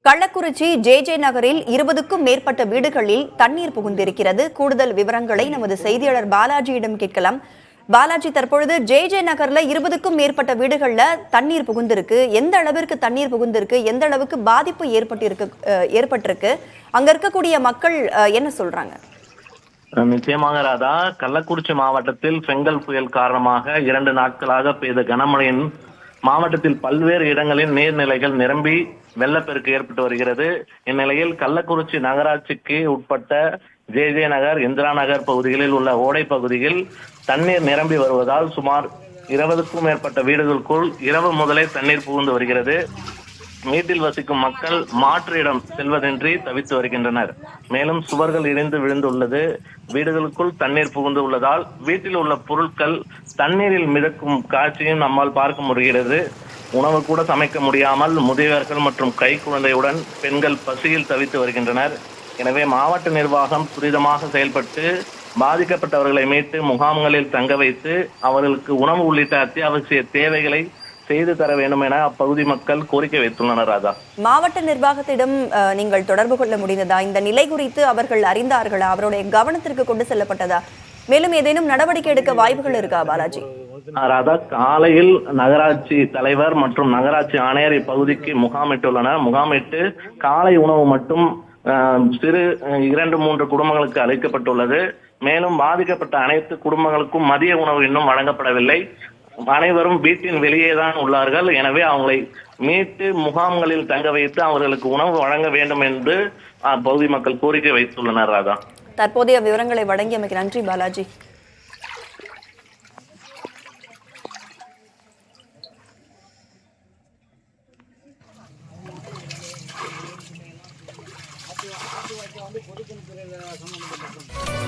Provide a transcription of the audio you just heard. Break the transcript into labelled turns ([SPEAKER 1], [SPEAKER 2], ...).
[SPEAKER 1] Kallakurichi J நகரில் 20க்கும் மேற்பட்ட வீடுகளில் தண்ணீர் புகுந்திருக்கிறது. கூடுதல் விவரங்களை நமது செய்தியாளர் பாலாஜியிடம் கேட்கலாம். பாலாஜி, தற்பொழுது ஜே நகர்ல 20க்கும் மேற்பட்ட வீடுகள்ல தண்ணீர் புகுந்திருக்கு. எந்த அளவிற்கு தண்ணீர் புகுந்திருக்கு, எந்த அளவுக்கு பாதிப்பு ஏற்பட்டிருக்கு, அங்க இருக்கக்கூடிய மக்கள் என்ன சொல்றாங்க?
[SPEAKER 2] நிச்சயமாக ராதா, கள்ளக்குறிச்சி மாவட்டத்தில் செங்கல் புயல் காரணமாக 2 நாட்களாக பெய்த கனமழையின் மாவட்டத்தில் பல்வேறு இடங்களில் நீர்நிலைகள் நிரம்பி வெள்ளப்பெருக்கு ஏற்பட்டு வருகிறது. இந்நிலையில் கள்ளக்குறிச்சி நகராட்சிக்கு உட்பட்ட ஜே நகர், இந்திரா நகர் பகுதிகளில் உள்ள ஓடை பகுதியில் தண்ணீர் நிரம்பி வருவதால் சுமார் 20க்கும் மேற்பட்ட வீடுகளுக்குள் இரவு முதலே தண்ணீர் புகுந்து வருகிறது. வீட்டில் வசிக்கும் மக்கள் மாற்று இடம் செல்வதின்றி தவித்து வருகின்றனர். மேலும் சுவர்கள் இடிந்து விழுந்துள்ளது. வீடுகளுக்குள் தண்ணீர் புகுந்து உள்ளதால் வீட்டில் உள்ள பொருட்கள் தண்ணீரில் மிதக்கும் காட்சியும் நம்மால் பார்க்க முடிகிறது. உணவு கூட சமைக்க முடியாமல் முதியவர்கள் மற்றும் கை குழந்தையுடன் பெண்கள் பசியில் தவித்து வருகின்றனர். எனவே மாவட்ட நிர்வாகம் துரிதமாக செயல்பட்டு பாதிக்கப்பட்டவர்களை மீட்டு முகாம்களில் தங்க வைத்து அவர்களுக்கு உணவு உள்ளிட்ட அத்தியாவசிய தேவைகளை செய்து தர வேண்டும் என அப்பகுதி மக்கள் கோரிக்கை வைத்துள்ளனர். ராதா,
[SPEAKER 1] மாவட்ட நிர்வாகத்திடம் நீங்கள் தொடர்பு கொள்ள முடிந்ததா? இந்த நிலை குறித்து அவர்கள் அறிந்தார்களா? அவருடைய கவனத்திற்கு கொண்டு செல்லப்பட்டதா? மேலும் ஏதேனும் நடவடிக்கை எடுக்க வாய்ப்புகள் இருக்கா பாலாஜி?
[SPEAKER 2] ராதா, காலையில் நகராட்சி தலைவர் மற்றும் நகராட்சி ஆணையர் இப்பகுதிக்கு முகாமிட்டுள்ளனர். முகாமிட்டு காலை உணவு மட்டும் சிறு 2-3 குடும்பங்களுக்கு அளிக்கப்பட்டுள்ளது. மேலும் பாதிக்கப்பட்ட அனைத்து குடும்பங்களுக்கும் மதிய உணவு இன்னும் வழங்கப்படவில்லை. அனைவரும் வீட்டின் வெளியேதான் உள்ளார்கள். எனவே அவங்களை மீட்டு முகாம்களில் தங்க வைத்து அவர்களுக்கு உணவு வழங்க வேண்டும் என்று அப்பகுதி மக்கள் கோரிக்கை வைத்துள்ளனர். ராதா,
[SPEAKER 1] தற்போதைய விவரங்களை வழங்கியமைக்கு நன்றி பாலாஜி.
[SPEAKER 3] பொதுப்பணித்துறை சம்பந்தப்பட்ட